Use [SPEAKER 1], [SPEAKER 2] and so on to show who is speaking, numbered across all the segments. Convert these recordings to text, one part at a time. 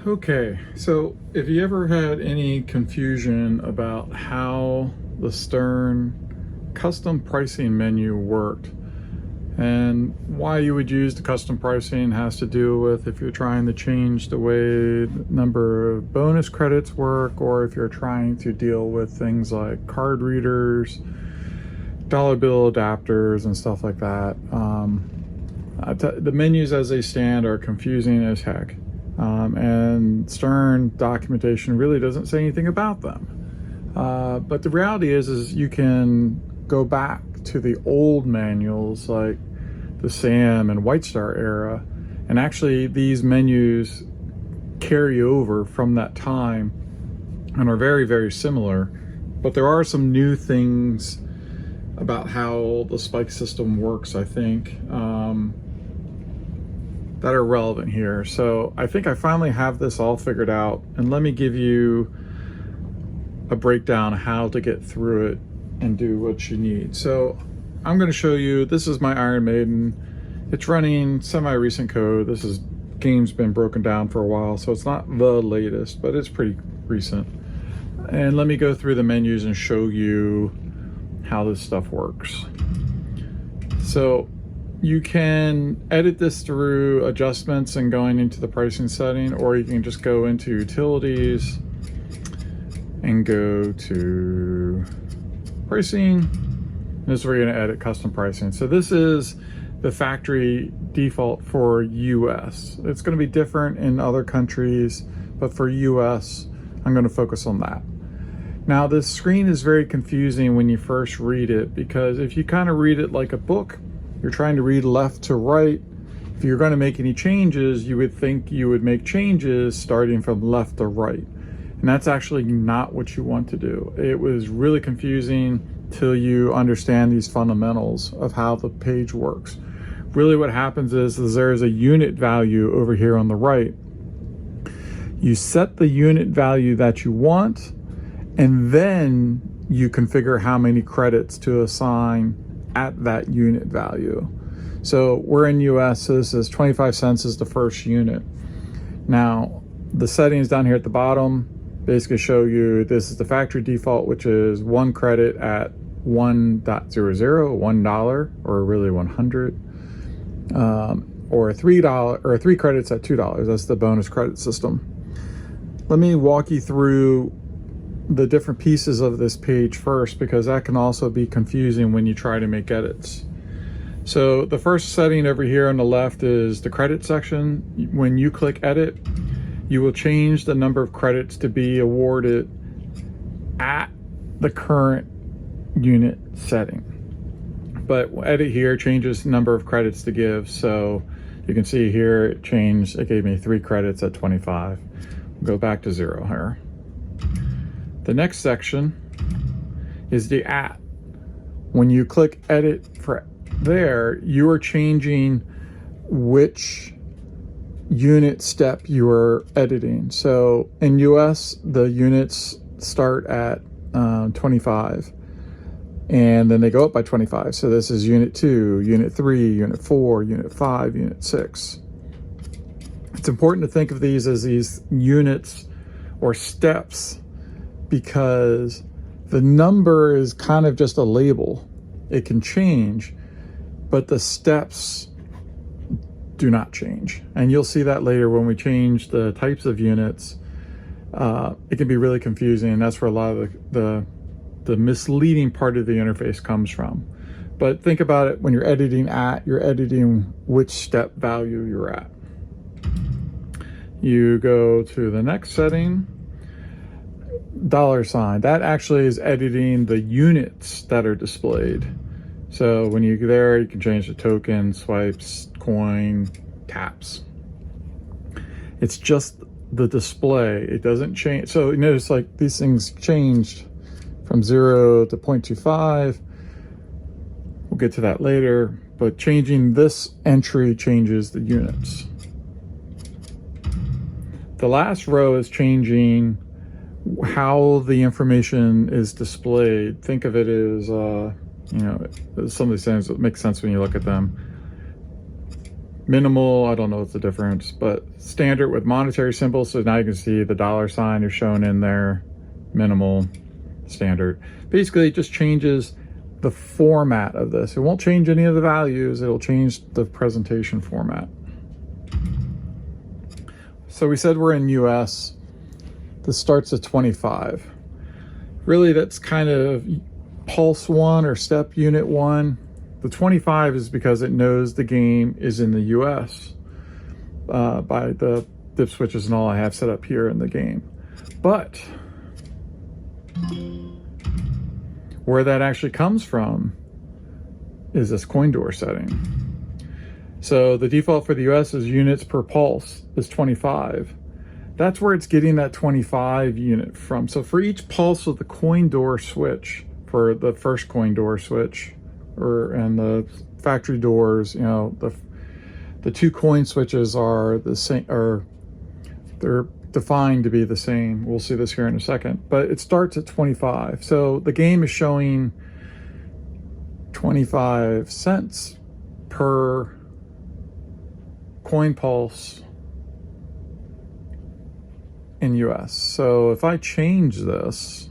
[SPEAKER 1] Okay, so if you ever had any confusion about how the Stern custom pricing menu worked, and why you would use the custom pricing has to do with if you're trying to change the way the number of bonus credits work, or if you're trying to deal with things like card readers, dollar bill adapters, and stuff like that. The menus as they stand are confusing as heck. And Stern documentation really doesn't say anything about them. But the reality is you can go back to the old manuals like the SAM and White Star era, and actually these menus carry over from that time and are very, very similar. But there are some new things about how the spike system works, I think, that are relevant here. So I think I finally have this all figured out, and let me give you a breakdown of how to get through it and do what you need. So I'm going to show you, this is my Iron Maiden. It's running semi-recent code. Game's been broken down for a while, so it's not the latest, but it's pretty recent. And let me go through the menus and show you how this stuff works. So you can edit this through adjustments and going into the pricing setting, or you can just go into utilities and go to pricing. This is where you're going to edit custom pricing. So this is the factory default for US. It's going to be different in other countries, but for US, I'm going to focus on that. Now this screen is very confusing when you first read it, because if you kind of read it like a book, you're trying to read left to right. If you're going to make any changes, you would think you would make changes starting from left to right. And that's actually not what you want to do. It was really confusing till you understand these fundamentals of how the page works. Really what happens is there's a unit value over here on the right. You set the unit value that you want, and then you configure how many credits to assign at that unit value. So we're in US, so this is 25 cents is the first unit. Now, the settings down here at the bottom basically show you this is the factory default, which is 1 credit at 1.00, $1, or really 100, or $3, or 3 credits at $2. That's the bonus credit system. Let me walk you through the different pieces of this page first, because that can also be confusing when you try to make edits. So the first setting over here on the left is the credit section. When you click edit, you will change the number of credits to be awarded at the current unit setting. But edit here changes the number of credits to give. So you can see here it changed, it gave me 3 credits at 25. We'll go back to 0 here. The next section is the at. When you click edit for there, you are changing which unit step you are editing. So in US, the units start at 25, and then they go up by 25. So this is unit 2, unit 3, unit 4, unit 5, unit 6. It's important to think of these as these units or steps, because the number is kind of just a label. It can change, but the steps do not change. And you'll see that later when we change the types of units. It can be really confusing, and that's where a lot of the misleading part of the interface comes from. But think about it, when you're editing you're editing which step value you're at. You go to the next setting, $sign. That actually is editing the units that are displayed. So when you go there, you can change the token, swipes, coin, taps. It's just the display. It doesn't change. So you notice like these things changed from 0 to 0.25. We'll get to that later, but changing this entry changes the units. The last row is changing how the information is displayed. Think of it as, some of these things that make sense when you look at them. Minimal, I don't know what's the difference, but standard with monetary symbols. So now you can see the dollar sign is shown in there. Minimal, standard. Basically, it just changes the format of this. It won't change any of the values. It'll change the presentation format. So we said we're in US. This starts at 25. Really, that's kind of pulse 1 or step unit 1. The 25 is because it knows the game is in the US by the dip switches and all I have set up here in the game. But where that actually comes from is this coin door setting. So the default for the US is units per pulse is 25. That's where it's getting that 25 unit from. So for each pulse of the coin door switch, for the first coin door switch, and the factory doors, you know, the two coin switches are the same, or they're defined to be the same. We'll see this here in a second, but it starts at 25. So the game is showing 25 cents per coin pulse in US. So if I change this,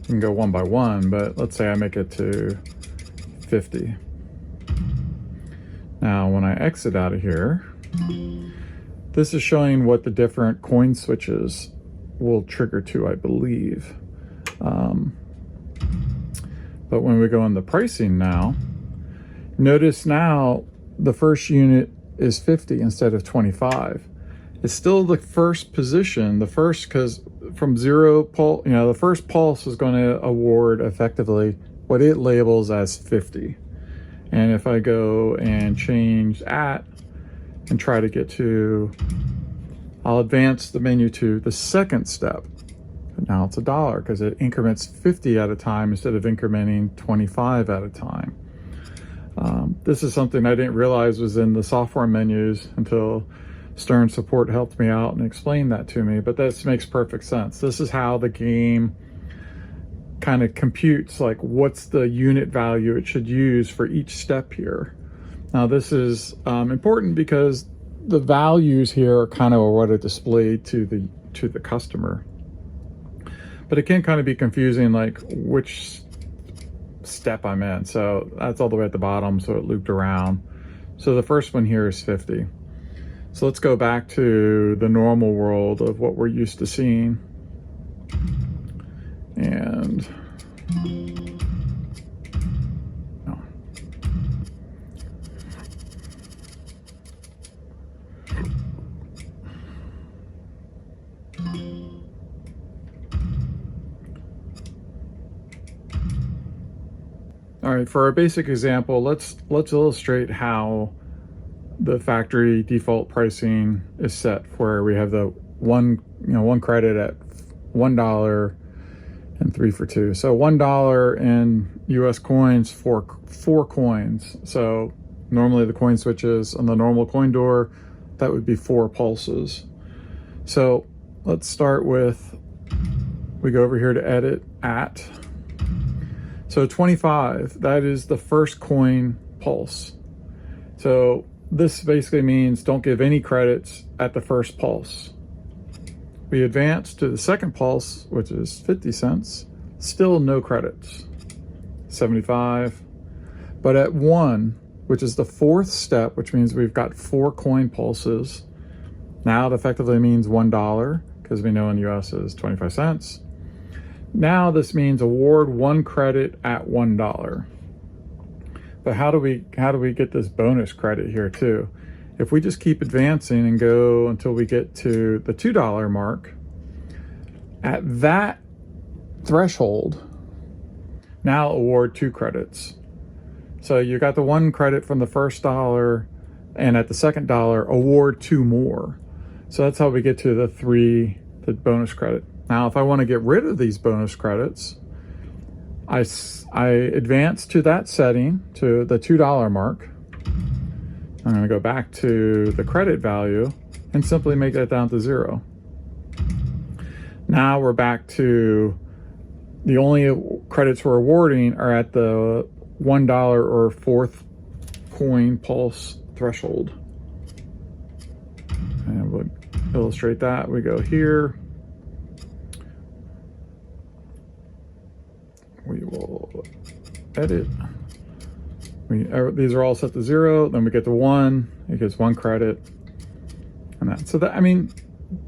[SPEAKER 1] you can go one by one, but let's say I make it to 50. Now, when I exit out of here, this is showing what the different coin switches will trigger to, I believe. But when we go in the pricing now, notice now the first unit is 50 instead of 25. It's still the first position, because from zero pulse, you know, the first pulse is going to award effectively what it labels as 50. And if I go and change at and try to get to, I'll advance the menu to the second step. But now it's $1 because it increments 50 at a time instead of incrementing 25 at a time. This is something I didn't realize was in the software menus until Stern support helped me out and explained that to me, but this makes perfect sense. This is how the game kind of computes, like, what's the unit value it should use for each step here. Now this is important because the values here are kind of what are displayed to the customer, but it can kind of be confusing, like which step I'm in. So that's all the way at the bottom, so it looped around. So the first one here is 50. So let's go back to the normal world of what we're used to seeing. And no. All right, for our basic example, let's illustrate how the factory default pricing is set, where we have the one credit at $1 and 3 for 2. So $1 in US coins for 4 coins. So normally the coin switches on the normal coin door, that would be 4 pulses. So let's start with, we go over here to edit at. So 25, that is the first coin pulse. So this basically means don't give any credits at the first pulse. We advance to the second pulse, which is 50 cents, still no credits, 75. But at 1, which is the 4th step, which means we've got 4 coin pulses, now it effectively means $1, because we know in the US is 25 cents. Now this means award 1 credit at $1. But how do we get this bonus credit here too? If we just keep advancing and go until we get to the $2 mark, at that threshold, now award 2 credits. So you got the 1 credit from the first $1, and at the second $1, award 2 more. So that's how we get to the bonus credit. Now, if I want to get rid of these bonus credits, I advance to that setting, to the $2 mark. I'm going to go back to the credit value and simply make that down to 0. Now we're back to the only credits we're awarding are at the $1 or fourth coin pulse threshold. And we'll illustrate that. We go here. We will edit. These are all set to 0. Then we get to 1. It gets 1 credit. And that. So that, I mean,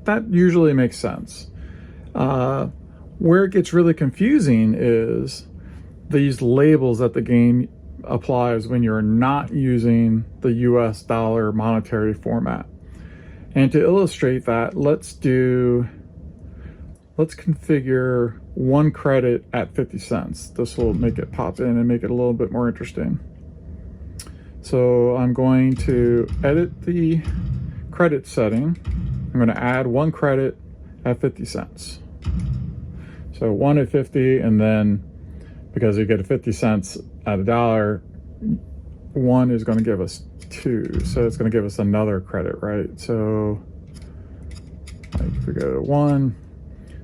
[SPEAKER 1] that usually makes sense. Where it gets really confusing is these labels that the game applies when you're not using the US dollar monetary format. And to illustrate that, let's configure 1 credit at 50 cents. This will make it pop in and make it a little bit more interesting. So I'm going to edit the credit setting. I'm going to add 1 credit at 50 cents. So 1 at 50, and then because you get 50 cents at $1, 1 is going to give us 2. So it's going to give us another credit, right? So like if we go to 1,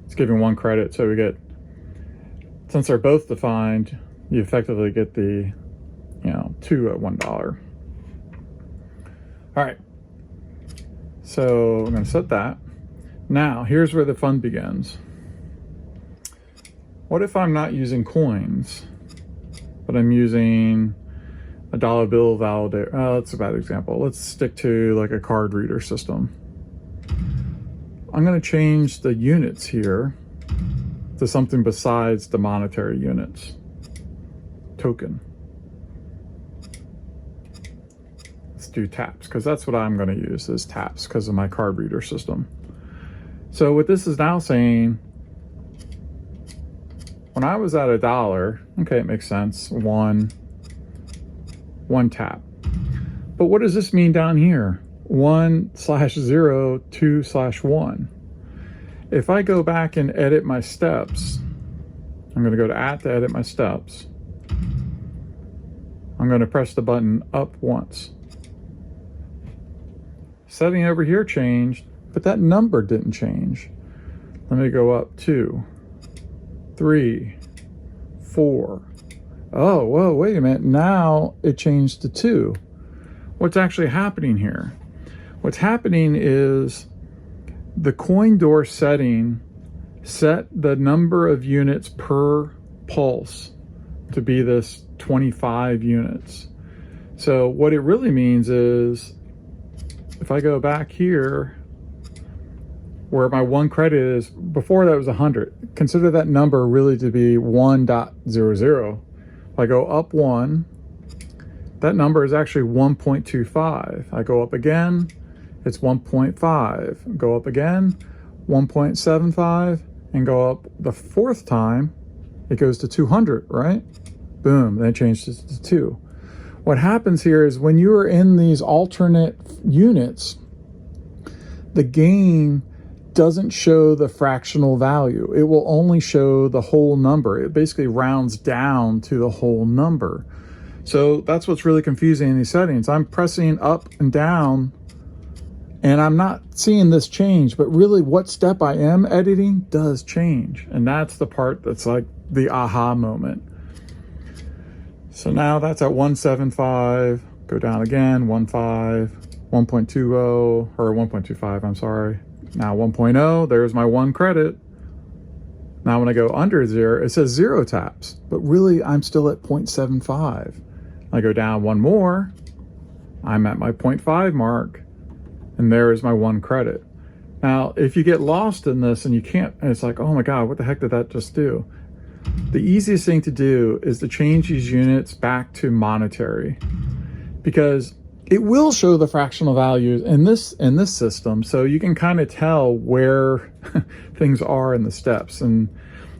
[SPEAKER 1] it's giving 1 credit. So we get, since they're both defined, you effectively get the, 2 at $1. All right. So I'm going to set that. Now, here's where the fun begins. What if I'm not using coins, but I'm using a dollar bill validator? Oh, that's a bad example. Let's stick to like a card reader system. I'm going to change the units here to something besides the monetary units. Token. Let's do taps, because that's what I'm going to use, is taps, because of my card reader system. So what this is now saying, when I was at $1, okay, it makes sense, one tap. But what does this mean down here? 1/0, 2/1. If I go back and edit my steps, I'm going to go to edit my steps. I'm going to press the button up once. Setting over here changed, but that number didn't change. Let me go up 2, 3, 4. Oh, whoa, wait a minute. Now it changed to 2. What's actually happening here? What's happening is the coin door setting set the number of units per pulse to be this 25 units. So what it really means is, if I go back here where my 1 credit is, before that was 100, consider that number really to be 1.00. If I go up 1, that number is actually 1.25. I go up again, it's 1.5. Go up again, 1.75, and go up the 4th time, it goes to 200, right? Boom, then it changes to 2. What happens here is when you are in these alternate units, the game doesn't show the fractional value. It will only show the whole number. It basically rounds down to the whole number. So that's what's really confusing in these settings. I'm pressing up and down and I'm not seeing this change, but really what step I am editing does change. And that's the part that's like the aha moment. So now that's at 175, go down again, 1.5, 1.20, or 1.25, I'm sorry. Now 1.0, there's my 1 credit. Now when I go under 0, it says 0 taps, but really I'm still at 0.75. I go down 1 more, I'm at my 0.5 mark, and there is my 1 credit. Now, if you get lost in this and you can't, and it's like, oh my God, what the heck did that just do? The easiest thing to do is to change these units back to monetary, because it will show the fractional values in this system, so you can kind of tell where things are in the steps. And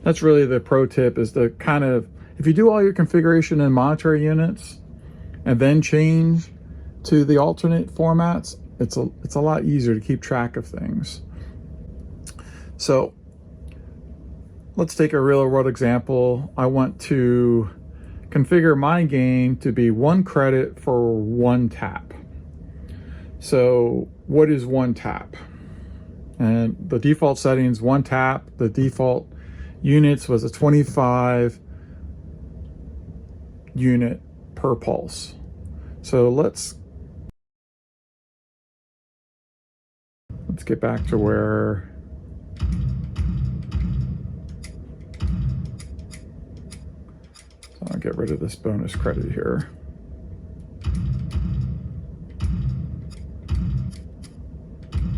[SPEAKER 1] that's really the pro tip, is to kind of, if you do all your configuration in monetary units and then change to the alternate formats, it's a lot easier to keep track of things. So let's take a real world example. I want to configure my game to be 1 credit for 1 tap. So what is 1 tap? And the default settings, 1 tap, the default units was a 25 unit per pulse. So let's get back to where I'll get rid of this bonus credit here.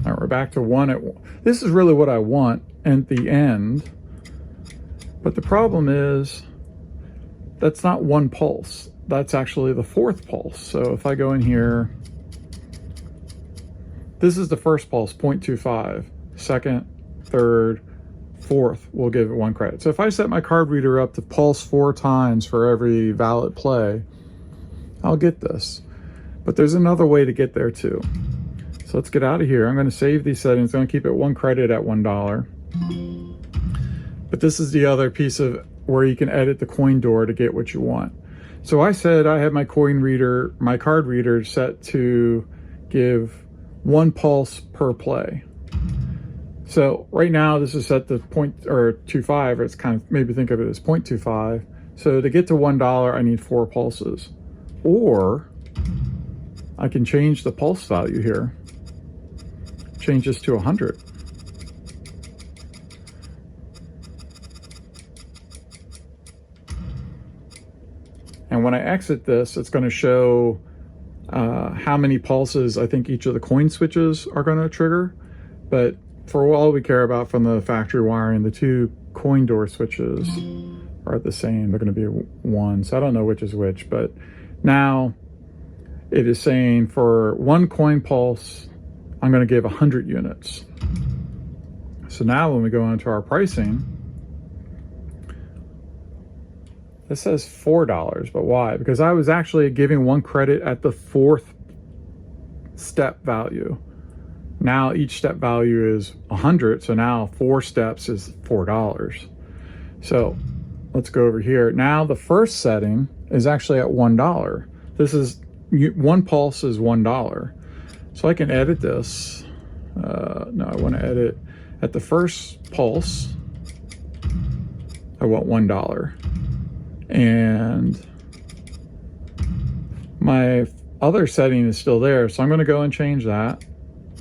[SPEAKER 1] All right, we're back to one at this is really what I want at the end. But the problem is that's not one pulse. That's actually the fourth pulse. So if I go in here, this is the first pulse, 0.25. Second, third, fourth, we'll give it 1 credit. So if I set my card reader up to pulse 4 times for every valid play, I'll get this. But there's another way to get there too. So let's get out of here. I'm going to save these settings. I'm going to keep it 1 credit at $1. But this is the other piece of where you can edit the coin door to get what you want. So I said I had my coin reader, my card reader set to give 1 pulse per play. So right now this is set to 0.25, or it's kind of, maybe think of it as 0.25. So to get to $1, I need 4 pulses. Or I can change the pulse value here. Change this to 100. And when I exit this, it's going to show how many pulses I think each of the coin switches are going to trigger. But for all we care about from the factory wiring, the 2 coin door switches are the same. They're going to be 1. So I don't know which is which. But now it is saying for 1 coin pulse, I'm going to give 100 units. So now when we go into our pricing, this says $4, but why? Because I was actually giving 1 credit at the 4th step value. Now each step value is 100, so now 4 steps is $4. So let's go over here. Now the first setting is actually at $1. This is 1 pulse is $1. So I can edit this. No, I want to edit at the first pulse. I want $1. And my other setting is still there, so I'm going to go and change that.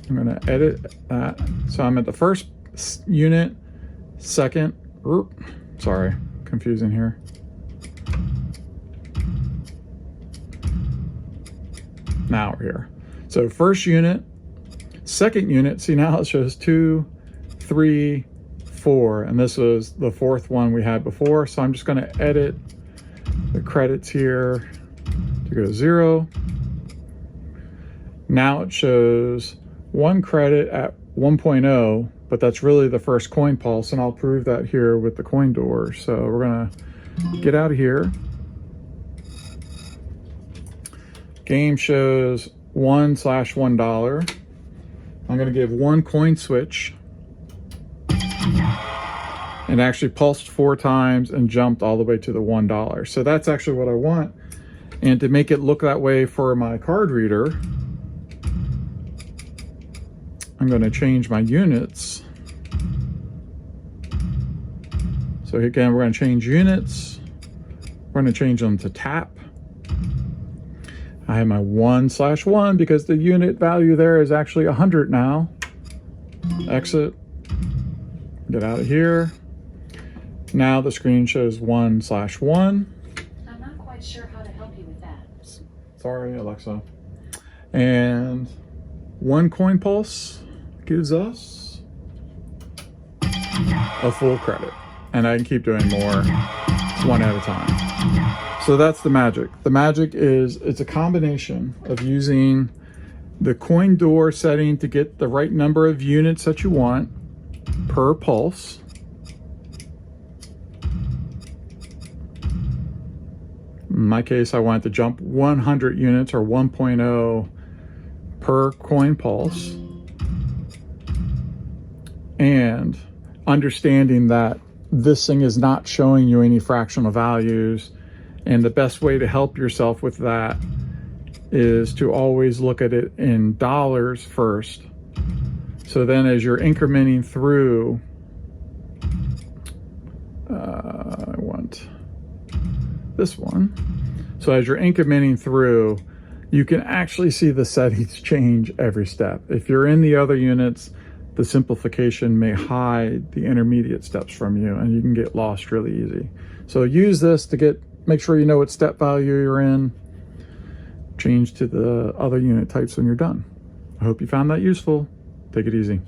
[SPEAKER 1] I'm going to edit that. So I'm at the first unit, second, sorry, confusing here. Now we're here. So first unit, second unit, see now it shows 2, 3, 4, and this was the 4th one we had before. So I'm just going to edit the credits here to go 0. Now it shows 1 credit at 1.0, but that's really the first coin pulse, and I'll prove that here with the coin door. So we're going to get out of here. Game shows $1/$1. I'm going to give 1 coin switch. And actually pulsed 4 times and jumped all the way to the $1. So that's actually what I want. And to make it look that way for my card reader, I'm going to change my units. So again, we're going to change units. We're going to change them to tap. I have my 1/1 because the unit value there is actually 100 now. Exit. Get out of here. Now the screen shows 1/1.
[SPEAKER 2] I'm not quite sure how to help you with that.
[SPEAKER 1] Sorry, Alexa. And 1 coin pulse gives us a full credit. And I can keep doing more, 1 at a time. So that's the magic. The magic is it's a combination of using the coin door setting to get the right number of units that you want per pulse. In my case, I wanted to jump 100 units or 1.0 per coin pulse. And understanding that this thing is not showing you any fractional values. And the best way to help yourself with that is to always look at it in dollars first. So then as you're incrementing through this one. So as you're incrementing through, you can actually see the settings change every step. If you're in the other units, the simplification may hide the intermediate steps from you and you can get lost really easy. So use this to make sure you know what step value you're in. Change to the other unit types when you're done. I hope you found that useful. Take it easy.